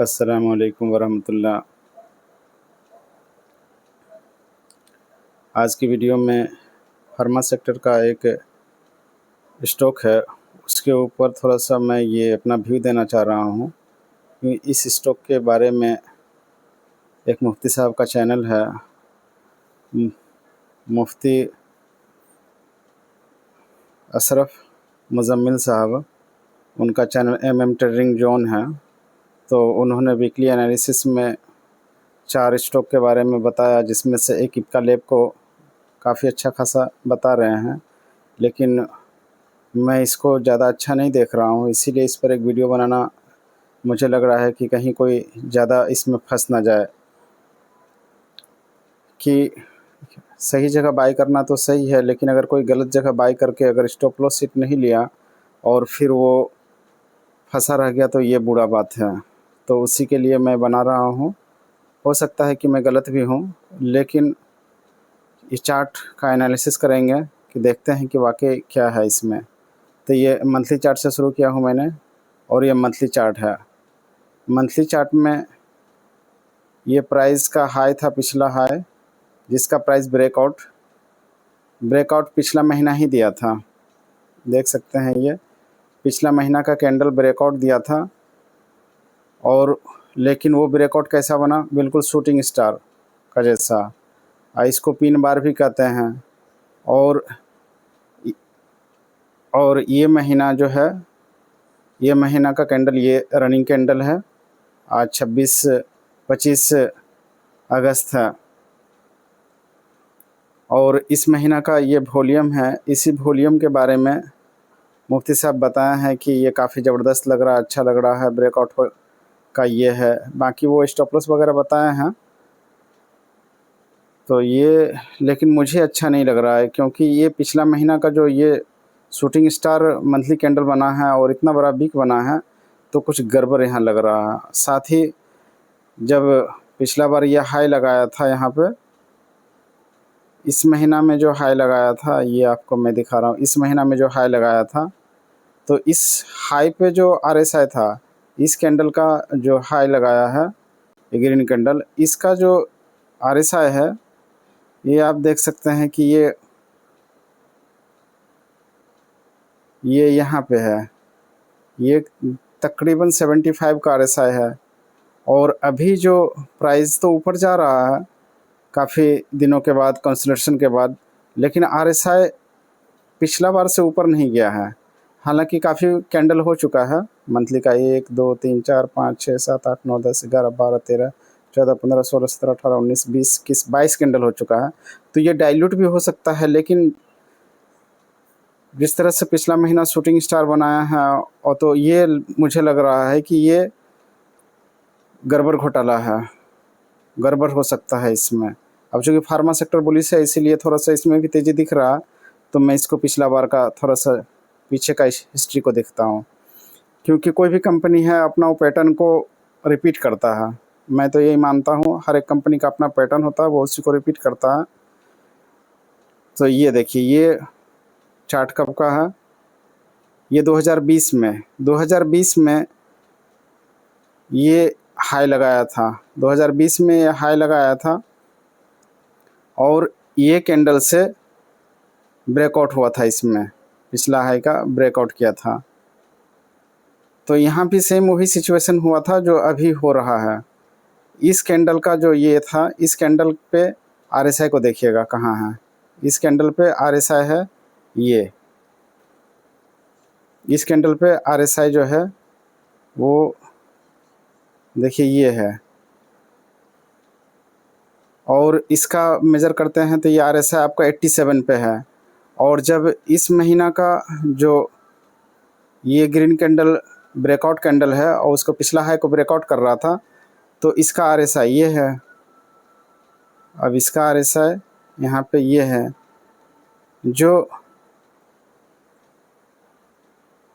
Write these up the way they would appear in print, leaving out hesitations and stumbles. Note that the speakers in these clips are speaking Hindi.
अस्सलामुअलैकुम वरहमतुल्लाह। आज की वीडियो में फार्मा सेक्टर का एक स्टॉक है, उसके ऊपर थोड़ा सा मैं ये अपना व्यू देना चाह रहा हूँ कि इस स्टॉक के बारे में एक मुफ्ती साहब का चैनल है, मुफ्ती अशरफ मुजम्मिल साहब, उनका चैनल MM ट्रेडिंग जोन है। तो उन्होंने वीकली एनालिसिस में 4 स्टॉक के बारे में बताया, जिसमें से एक इप्का लैब को काफ़ी अच्छा खासा बता रहे हैं, लेकिन मैं इसको ज़्यादा अच्छा नहीं देख रहा हूँ। इसीलिए इस पर एक वीडियो बनाना मुझे लग रहा है कि कहीं कोई ज़्यादा इसमें फंस ना जाए। कि सही जगह बाई करना तो सही है, लेकिन अगर कोई गलत जगह बाई करके अगर स्टॉप लॉस हिट नहीं लिया और फिर वो फंसा रह गया तो ये बुरा बात है। तो उसी के लिए मैं बना रहा हूँ। हो सकता है कि मैं गलत भी हूँ, लेकिन इस चार्ट का एनालिसिस करेंगे कि देखते हैं कि वाकई क्या है इसमें। तो ये मंथली चार्ट से शुरू किया हूँ मैंने, और ये मंथली चार्ट है। मंथली चार्ट में ये प्राइस का हाई था, पिछला हाई, जिसका प्राइस ब्रेकआउट पिछला महीना ही दिया था। देख सकते हैं, ये पिछला महीना का कैंडल ब्रेकआउट दिया था। और लेकिन वो ब्रेकआउट कैसा बना, बिल्कुल शूटिंग स्टार का जैसा। इसको पिन बार भी कहते हैं। और ये महीना जो है, ये महीना का कैंडल ये रनिंग कैंडल है। आज 25 अगस्त है, और इस महीना का ये वॉल्यूम है। इसी वॉल्यूम के बारे में मुफ्ती साहब बताए हैं कि ये काफ़ी ज़बरदस्त लग रहा है, अच्छा लग रहा है, ब्रेकआउट का ये है। बाकी वो स्टॉप लॉस वगैरह बताए हैं। तो ये लेकिन मुझे अच्छा नहीं लग रहा है, क्योंकि ये पिछला महीना का जो ये शूटिंग स्टार मंथली कैंडल बना है और इतना बड़ा बिग बना है, तो कुछ गड़बड़ यहाँ लग रहा है। साथ ही जब पिछला बार ये हाई लगाया था यहाँ पे, इस महीना में जो हाई लगाया था, ये आपको मैं दिखा रहा हूँ, इस महीना में जो हाई लगाया था, तो इस हाई पे जो RSI था, इस कैंडल का जो हाई लगाया है, ग्रीन कैंडल, इसका जो RSI है, ये आप देख सकते हैं कि ये यहाँ पे है। ये तकरीबन 75 का RSI है। और अभी जो प्राइस तो ऊपर जा रहा है काफ़ी दिनों के बाद, कंसोलिडेशन के बाद, लेकिन RSI पिछला बार से ऊपर नहीं गया है। हालांकि काफ़ी कैंडल हो चुका है मंथली का, 1 2 3 4 5 6 7 8 9 10 11 12 13 14 15 16 17 18 19 20 21 22 कैंडल हो चुका है। तो ये डाइल्यूट भी हो सकता है, लेकिन जिस तरह से पिछला महीना शूटिंग स्टार बनाया है, और तो ये मुझे लग रहा है कि ये गड़बड़ घोटाला है, गड़बड़ हो सकता है इसमें। अब चूँकि फार्मा सेक्टर बुलिश है, इसीलिए थोड़ा सा इसमें भी तेज़ी दिख रहा। तो मैं इसको पिछला बार का थोड़ा सा पीछे का हिस्ट्री को देखता हूँ, क्योंकि कोई भी कंपनी है अपना वो पैटर्न को रिपीट करता है। मैं तो यही मानता हूँ, हर एक कंपनी का अपना पैटर्न होता है, वो उसी को रिपीट करता है। तो ये देखिए, ये चार्ट कब का है, ये 2020 में ये हाई लगाया था। 2020 में ये हाई लगाया था, और ये कैंडल से ब्रेकआउट हुआ था, इसमें पिछला हाई का ब्रेकआउट किया था। तो यहाँ भी सेम वही सिचुएशन हुआ था जो अभी हो रहा है। इस कैंडल का जो ये था, इस कैंडल पे RSI को देखिएगा कहाँ है। इस कैंडल पे RSI है, ये इस कैंडल पे RSI जो है वो देखिए ये है, और इसका मेज़र करते हैं तो ये RSI आपका 87 पे है। और जब इस महीना का जो ये ग्रीन कैंडल ब्रेकआउट कैंडल है और उसको पिछला हाई को ब्रेकआउट कर रहा था, तो इसका RSI ये है। अब इसका RSI यहाँ पे ये है,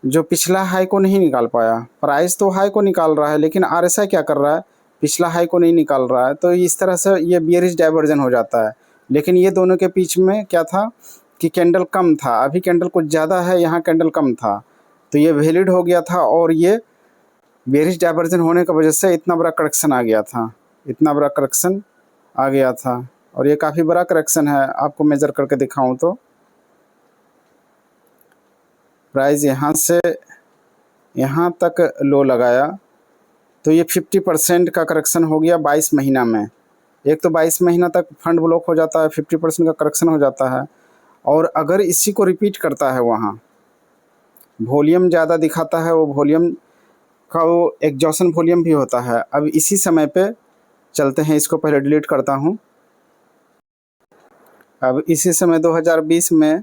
जो पिछला हाई को नहीं निकाल पाया। प्राइस तो हाई को निकाल रहा है, लेकिन RSI क्या कर रहा है, पिछला हाई को नहीं निकाल रहा है। तो इस तरह से ये बियरिश डाइवर्जन हो जाता है। लेकिन ये दोनों के बीच में क्या था कि कैंडल कम था, अभी कैंडल कुछ ज़्यादा है, यहाँ कैंडल कम था, तो ये वैलिड हो गया था। और ये बेरिश डाइवर्जन होने की वजह से इतना बड़ा करेक्शन आ गया था, इतना बड़ा करेक्शन आ गया था। और ये काफ़ी बड़ा करेक्शन है, आपको मेज़र करके दिखाऊं तो प्राइस यहाँ से यहाँ तक लो लगाया, तो ये 50% का करेक्शन हो गया 22 महीना में। एक तो 22 महीना तक फंड ब्लॉक हो जाता है, 50% का करेक्शन हो जाता है। और अगर इसी को रिपीट करता है, वहाँ वॉल्यूम ज़्यादा दिखाता है, वो वॉल्यूम का वो एग्जॉशन वॉल्यूम भी होता है। अब इसी समय पे चलते हैं, इसको पहले डिलीट करता हूँ। अब इसी समय 2020 में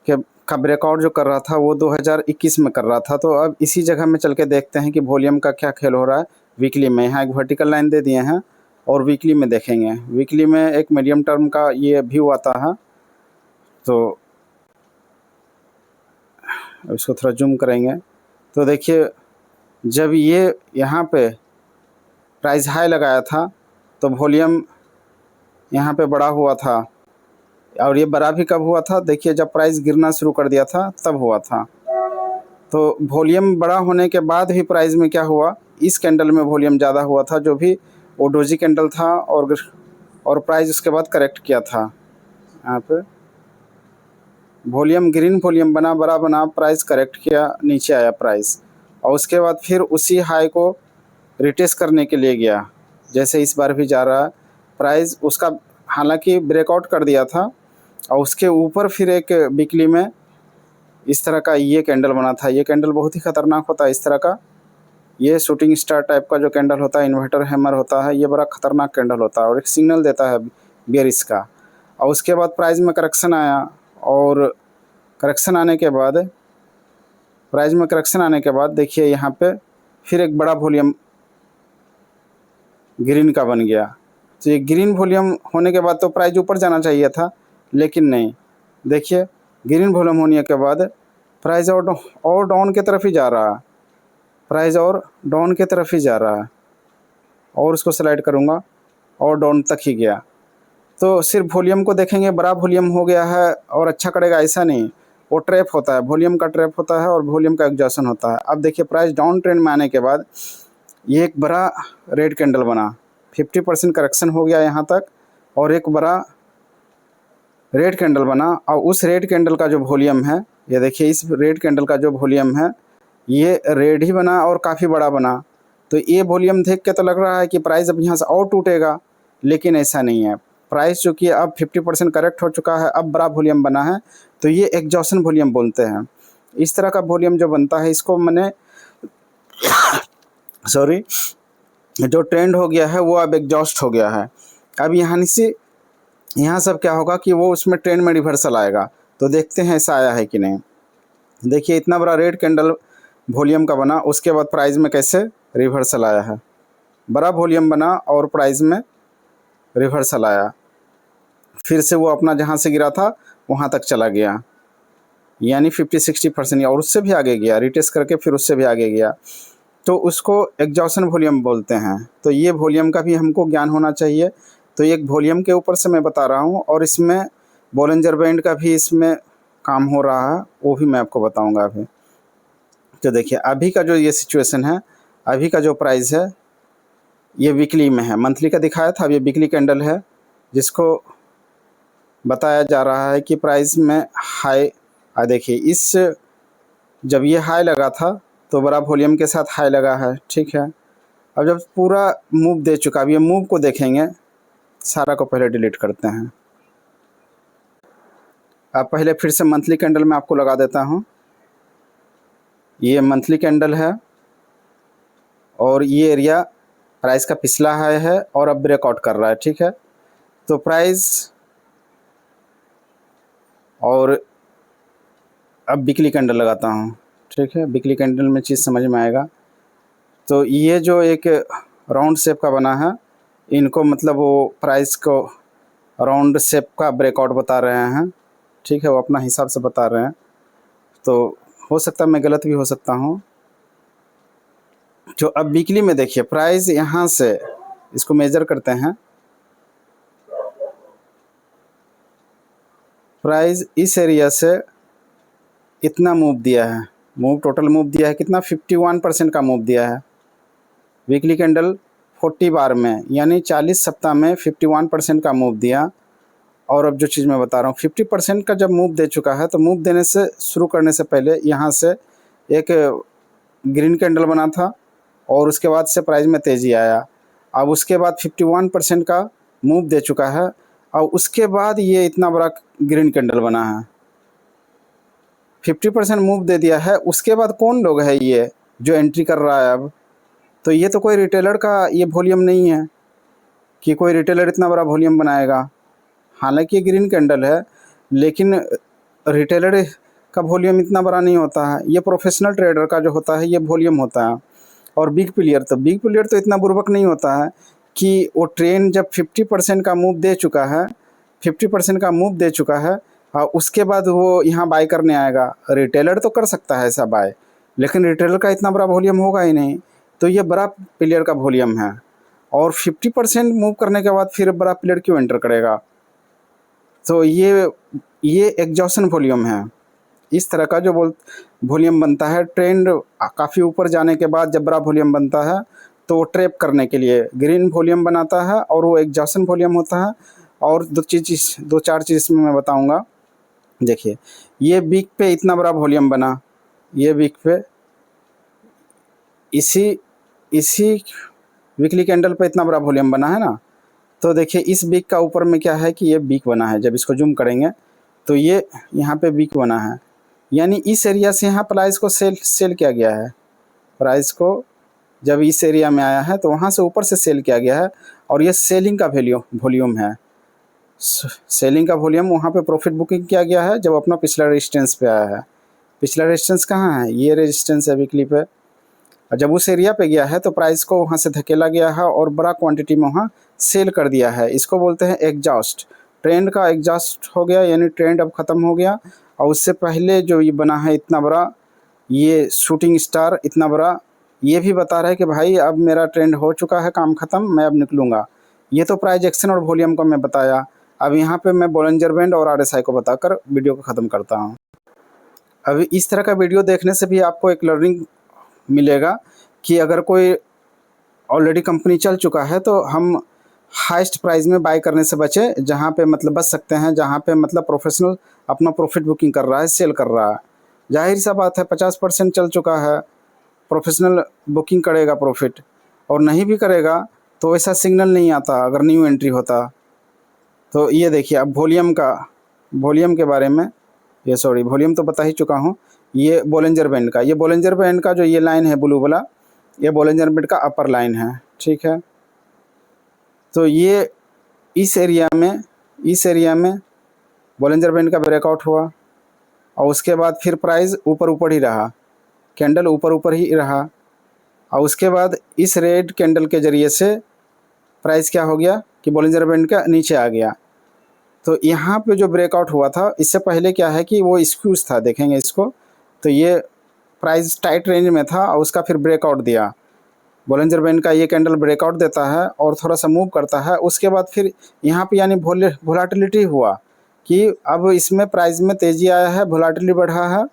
के का ब्रेकआउट जो कर रहा था वो 2021 में कर रहा था। तो अब इसी जगह में चल के देखते हैं कि वॉल्यूम का क्या खेल हो रहा है। वीकली में यहाँ एक वर्टिकल लाइन दे दिए हैं और वीकली में देखेंगे। वीकली में एक मीडियम टर्म का ये व्यू आता है, तो इसको थोड़ा जूम करेंगे तो देखिए, जब ये यहाँ पे प्राइस हाई लगाया था तो वॉल्यूम यहाँ पे बड़ा हुआ था। और ये बड़ा भी कब हुआ था, देखिए जब प्राइस गिरना शुरू कर दिया था तब हुआ था। तो वॉल्यूम बड़ा होने के बाद भी प्राइस में क्या हुआ, इस कैंडल में वॉल्यूम ज़्यादा हुआ था, जो भी वो डोजी कैंडल था। और प्राइस उसके बाद करेक्ट किया था। यहाँ पे वॉल्यूम ग्रीन वॉल्यूम बना, बड़ा बना, प्राइस करेक्ट किया, नीचे आया प्राइस। और उसके बाद फिर उसी हाई को रिटेस्ट करने के लिए गया, जैसे इस बार भी जा रहा है प्राइस उसका। हालांकि ब्रेकआउट कर दिया था और उसके ऊपर फिर एक वीकली में इस तरह का ये कैंडल बना था। ये कैंडल बहुत ही ख़तरनाक होता है इस तरह का। ये शूटिंग स्टार टाइप का जो कैंडल होता है, इन्वर्टर हैमर होता है, ये बड़ा ख़तरनाक कैंडल होता है और एक सिग्नल देता है बेयरिश का। और उसके बाद प्राइस में करेक्शन आया, और करेक्शन आने के बाद प्राइस में करेक्शन आने के बाद देखिए यहाँ पे फिर एक बड़ा वॉल्यूम ग्रीन का बन गया। तो ये ग्रीन वॉल्यूम होने के बाद तो प्राइस ऊपर जाना चाहिए था, लेकिन नहीं। देखिए ग्रीन वॉल्यूम होने के बाद प्राइस और डाउन की तरफ ही जा रहा है, प्राइस और डाउन की तरफ ही जा रहा है। और उसको स्लाइड करूँगा और डाउन तक ही गया। तो सिर्फ वॉल्यूम को देखेंगे, बड़ा वॉल्यूम हो गया है और अच्छा करेगा ऐसा नहीं, वो ट्रैप होता है, वॉल्यूम का ट्रैप होता है और वॉल्यूम का एग्जॉशन होता है। अब देखिए प्राइस डाउन ट्रेंड में आने के बाद ये एक बड़ा रेड कैंडल बना, 50% करेक्शन हो गया यहाँ तक, और एक बड़ा रेड कैंडल बना। और उस रेड कैंडल का जो वॉल्यूम है, ये देखिए इस रेड कैंडल का जो वॉल्यूम है ये रेड ही बना और काफ़ी बड़ा बना। तो ये वॉल्यूम देख के तो लग रहा है कि प्राइस अब यहाँ से और टूटेगा, लेकिन ऐसा नहीं है। प्राइस चूँकि अब 50% करेक्ट हो चुका है, अब बड़ा वॉल्यूम बना है, तो ये एग्जॉशन वॉल्यूम बोलते हैं। इस तरह का वॉल्यूम जो बनता है इसको मैंने सॉरी जो ट्रेंड हो गया है वो अब एग्जॉस्ट हो गया है। अब यहाँ सब क्या होगा कि वो उसमें ट्रेंड में रिवर्सल आएगा। तो देखते हैं ऐसा आया है कि नहीं। देखिए इतना बड़ा रेड कैंडल वॉल्यूम का बना, उसके बाद प्राइस में कैसे रिवर्सल आया है। बड़ा वॉल्यूम बना और प्राइस में रिवर्सल आया, फिर से वो अपना जहाँ से गिरा था वहाँ तक चला गया, यानी 50-60% और उससे भी आगे गया, रिटेस्ट करके फिर उससे भी आगे गया। तो उसको एग्जॉशन वॉल्यूम बोलते हैं। तो ये वॉल्यूम का भी हमको ज्ञान होना चाहिए। तो एक वॉल्यूम के ऊपर से मैं बता रहा हूँ, और इसमें बॉलिंजर बैंड का भी इसमें काम हो रहा है, वो भी मैं आपको बताऊंगा अभी। तो देखिए अभी का जो ये सिचुएशन है, अभी का जो प्राइस है ये वीकली में है, मंथली का दिखाया था, अब ये वीकली कैंडल है जिसको बताया जा रहा है कि प्राइस में हाई। देखिए इस जब ये हाई लगा था तो बड़ा वॉल्यूम के साथ हाई लगा है, ठीक है। अब जब पूरा मूव दे चुका, अब ये मूव को देखेंगे, सारा को पहले डिलीट करते हैं। अब पहले फिर से मंथली कैंडल में आपको लगा देता हूँ। ये मंथली कैंडल है और ये एरिया प्राइस का पिछला हाई है और अब ब्रेकआउट कर रहा है, ठीक है। तो प्राइस और अब वीकली कैंडल लगाता हूँ, ठीक है। वीकली कैंडल में चीज़ समझ में आएगा। तो ये जो एक राउंड शेप का बना है, इनको मतलब वो प्राइस को राउंड शेप का ब्रेकआउट बता रहे हैं, ठीक है। वो अपना हिसाब से बता रहे हैं, तो हो सकता है मैं गलत भी हो सकता हूँ। जो अब वीकली में देखिए प्राइस यहाँ से इसको मेज़र करते हैं, प्राइस इस एरिया से इतना मूव दिया है, मूव टोटल मूव दिया है कितना, 51% का मूव दिया है। वीकली कैंडल 40 बार में यानी 40 सप्ताह में 51% का मूव दिया। और अब जो चीज़ मैं बता रहा हूँ 50% का जब मूव दे चुका है तो मूव देने से शुरू करने से पहले यहाँ से एक ग्रीन कैंडल बना था और उसके बाद से प्राइस में तेज़ी आया। अब उसके बाद 51% का मूव दे चुका है और उसके बाद ये इतना बड़ा ग्रीन कैंडल बना है। 50% मूव दे दिया है, उसके बाद कौन लोग है ये जो एंट्री कर रहा है अब? तो ये तो कोई रिटेलर का ये वॉल्यूम नहीं है कि कोई रिटेलर इतना बड़ा वॉल्यूम बनाएगा। हालांकि ये ग्रीन कैंडल है लेकिन रिटेलर का वॉल्यूम इतना बड़ा नहीं होता है, ये प्रोफेशनल ट्रेडर का जो होता है ये वॉल्यूम होता है। और बिग प्लेयर तो इतना बुर्बक नहीं होता है कि वो ट्रेन जब 50% का मूव दे चुका है, 50% का मूव दे चुका है और उसके बाद वो यहाँ बाय करने आएगा। रिटेलर तो कर सकता है ऐसा बाय, लेकिन रिटेलर का इतना बड़ा वॉल्यूम होगा ही नहीं। तो ये बड़ा प्लेयर का वॉल्यूम है और 50% मूव करने के बाद फिर बड़ा प्लेयर क्यों एंटर करेगा? तो ये एग्जॉशन वॉल्यूम है। इस तरह का जो वॉल्यूम बनता है ट्रेंड काफ़ी ऊपर जाने के बाद जब बड़ा वॉल्यूम बनता है तो वो ट्रैप करने के लिए ग्रीन वॉल्यूम बनाता है और वो एग्जॉशन वॉल्यूम होता है। और दो चार चीज़ इसमें मैं बताऊंगा। देखिए ये वीक पे इतना बड़ा वॉल्यूम बना, ये वीक पे इसी वीकली कैंडल पे इतना बड़ा वॉल्यूम बना है ना। तो देखिए इस वीक का ऊपर में क्या है कि ये वीक बना है, जब इसको जूम करेंगे तो ये यहाँ पे वीक बना है, यानी इस एरिया से यहाँ प्राइस को सेल किया गया है। प्राइस को जब इस एरिया में आया है तो वहाँ से ऊपर से सेल किया गया है और ये सेलिंग का वॉल्यूम है। सेलिंग का वॉल्यूम वहाँ पे प्रॉफिट बुकिंग किया गया है जब अपना पिछला रेजिस्टेंस पे आया है। पिछला रेजिस्टेंस कहाँ है? ये रेजिस्टेंस है वीकली पे। और जब उस एरिया पे गया है तो प्राइस को वहाँ से धकेला गया है और बड़ा क्वांटिटी में वहाँ सेल कर दिया है। इसको बोलते हैं एग्जॉस्ट। ट्रेंड का एग्जॉस्ट हो गया, यानी ट्रेंड अब ख़त्म हो गया। और उससे पहले जो ये बना है इतना बड़ा, ये शूटिंग स्टार इतना बड़ा, ये भी बता रहा है कि भाई अब मेरा ट्रेंड हो चुका है, काम ख़त्म, मैं अब निकलूँगा। ये तो प्राइस एक्शन और वॉल्यूम को मैं बताया। अब यहाँ पे मैं बोलिंजर बैंड और आरएसआई को बताकर वीडियो को ख़त्म करता हूँ। अभी इस तरह का वीडियो देखने से भी आपको एक लर्निंग मिलेगा कि अगर कोई ऑलरेडी कंपनी चल चुका है तो हम हाईएस्ट प्राइस में बाय करने से बचें, जहाँ पे मतलब बच सकते हैं, जहाँ पे मतलब प्रोफेशनल अपना प्रॉफिट बुकिंग कर रहा है, सेल कर रहा है। जाहिर सा बात है 50% चल चुका है, प्रोफेशनल बुकिंग करेगा प्रॉफिट, और नहीं भी करेगा तो ऐसा सिग्नल नहीं आता अगर न्यू एंट्री होता। तो ये देखिए अब वॉल्यूम के बारे में, ये सॉरी वॉल्यूम तो बता ही चुका हूँ। ये बोलिंजर बैंड का जो ये लाइन है ब्लू वाला, ये बोलिंजर बैंड का अपर लाइन है, ठीक है। तो ये इस एरिया में बोलिंजर बैंड का ब्रेकआउट हुआ और उसके बाद फिर प्राइस ऊपर ही रहा, कैंडल ऊपर ही रहा। और उसके बाद इस रेड कैंडल के ज़रिए से प्राइस क्या हो गया कि बोलिंजर बैंड का नीचे आ गया। तो यहाँ पे जो ब्रेकआउट हुआ था, इससे पहले क्या है कि वो स्क्यूज था, देखेंगे इसको तो ये प्राइस टाइट रेंज में था और उसका फिर ब्रेकआउट दिया। बोलिंजर बैंड का ये कैंडल ब्रेकआउट देता है और थोड़ा सा मूव करता है, उसके बाद फिर यहाँ पे यानी वोलाटिलिटी हुआ कि अब इसमें प्राइस में तेज़ी आया है, वोलाटिलिटी बढ़ा है,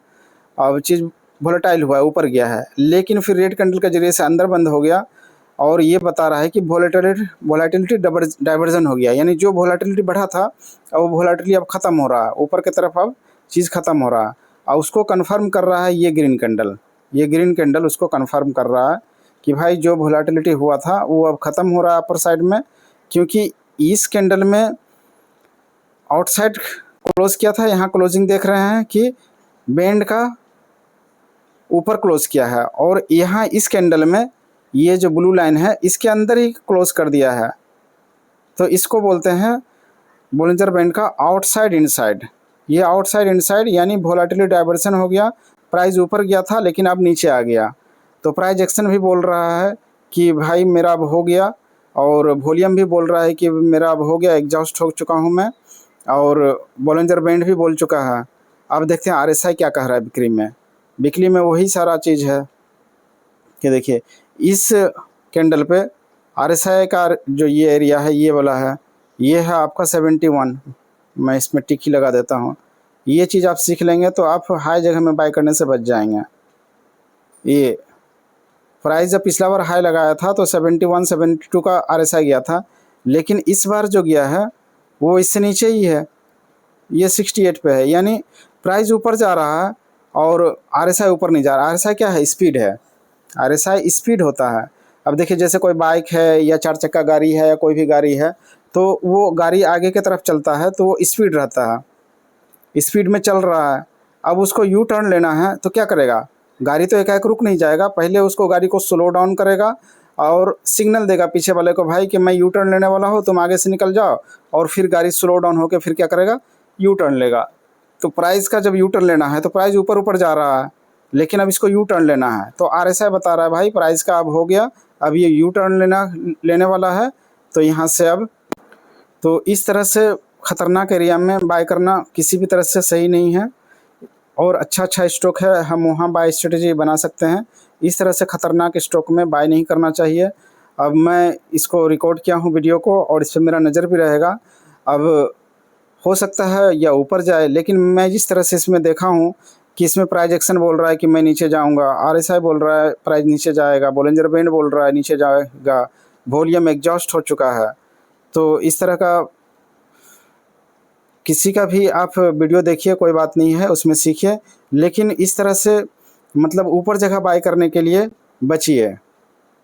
अब चीज़ वोलेटाइल हुआ है, ऊपर गया है। लेकिन फिर रेड कैंडल के जरिए से अंदर बंद हो गया और ये बता रहा है कि वोलेटिलिटी डाइवर्जन हो गया, यानी जो वोलेटिलिटी बढ़ा था अब वो वोलेटिलिटी अब ख़त्म हो रहा है, ऊपर की तरफ अब चीज़ ख़त्म हो रहा है। और उसको कन्फर्म कर रहा है ये ग्रीन कैंडल उसको कन्फर्म कर रहा है कि भाई जो वोलेटिलिटी हुआ था वो अब ख़त्म हो रहा है अपर साइड में, क्योंकि इस कैंडल में आउटसाइड क्लोज किया था। यहाँ क्लोजिंग देख रहे हैं कि बैंड का ऊपर क्लोज किया है और यहाँ इस कैंडल में ये जो ब्लू लाइन है इसके अंदर ही क्लोज कर दिया है। तो इसको बोलते हैं बोलिंजर बैंड का आउटसाइड इनसाइड। ये आउटसाइड इनसाइड यानी वोलेटिलिटी डाइवर्सन हो गया, प्राइस ऊपर गया था लेकिन अब नीचे आ गया। तो प्राइस एक्शन भी बोल रहा है कि भाई मेरा अब हो गया, और वॉल्यूम भी बोल रहा है कि मेरा अब हो गया, एग्जॉस्ट हो चुका हूँ मैं, और बोलिंजर बैंड भी बोल चुका है। अब देखते हैं आरएसआई क्या कह रहा है बिक्री में वही सारा चीज़ है कि देखिए इस कैंडल पे आरएसआई का जो ये एरिया है ये वाला है, ये है आपका 71। मैं इसमें टिक ही लगा देता हूँ। ये चीज़ आप सीख लेंगे तो आप हाई जगह में बाय करने से बच जाएंगे। ये प्राइस जब पिछला बार हाई लगाया था तो 71 72 का RSI गया था, लेकिन इस बार जो गया है वो इससे नीचे ही है, ये 68 पे है। यानी प्राइस ऊपर जा रहा है और RSI ऊपर नहीं जा रहा। RSI क्या है? स्पीड है। RSI स्पीड होता है। अब देखिए जैसे कोई बाइक है या 4 चक्का गाड़ी है या कोई भी गाड़ी है, तो वो गाड़ी आगे की तरफ चलता है तो वो स्पीड रहता है, स्पीड में चल रहा है। अब उसको यू टर्न लेना है तो क्या करेगा? गाड़ी तो एकाएक रुक नहीं जाएगा, पहले उसको गाड़ी को स्लो डाउन करेगा और सिग्नल देगा पीछे वाले को, भाई कि मैं यू टर्न लेने वाला हूँ, तुम आगे से निकल जाओ। और फिर गाड़ी स्लो डाउन होकर फिर क्या करेगा? यू टर्न लेगा। तो प्राइस का जब यू टर्न लेना है तो प्राइस ऊपर ऊपर जा रहा है, लेकिन अब इसको यू टर्न लेना है तो RSI बता रहा है भाई प्राइस का अब हो गया, अब ये यू टर्न लेने वाला है। तो यहाँ से अब तो इस तरह से ख़तरनाक एरिया में बाय करना किसी भी तरह से सही नहीं है, और अच्छा स्टॉक है, हम वहाँ बाय स्ट्रेटजी बना सकते हैं। इस तरह से ख़तरनाक स्टॉक में बाय नहीं करना चाहिए। अब मैं इसको रिकॉर्ड किया हूँ वीडियो को, और इस पर मेरा नज़र भी रहेगा। अब हो सकता है या ऊपर जाए, लेकिन मैं जिस तरह से इसमें देखा हूँ कि इसमें प्राइस एक्शन बोल रहा है कि मैं नीचे जाऊँगा, RSI बोल रहा है प्राइस नीचे जाएगा, बोलिंजर बैंड बोल रहा है नीचे जाएगा, वॉल्यूम एग्जॉस्ट हो चुका है। तो इस तरह का किसी का भी आप वीडियो देखिए, कोई बात नहीं है, उसमें सीखिए, लेकिन इस तरह से मतलब ऊपर जगह बाय करने के लिए बचिए,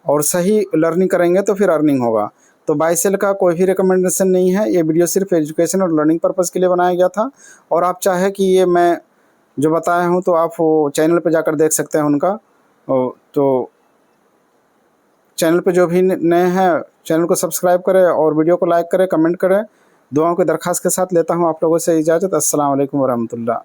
और सही लर्निंग करेंगे तो फिर अर्निंग होगा। तो बाय सेल का कोई भी रिकमेंडेशन नहीं है, ये वीडियो सिर्फ एजुकेशन और लर्निंग पर्पज़ के लिए बनाया गया था। और आप चाहे कि ये मैं जो बताया हूँ तो आप वो चैनल पे जाकर देख सकते हैं उनका। तो चैनल पे जो भी नए हैं चैनल को सब्सक्राइब करें और वीडियो को लाइक करें, कमेंट करें। दुआओं की दरख्वास्त के साथ लेता हूँ आप लोगों से इजाज़त। अस्सलाम वालेकुम वरहमतुल्लाह।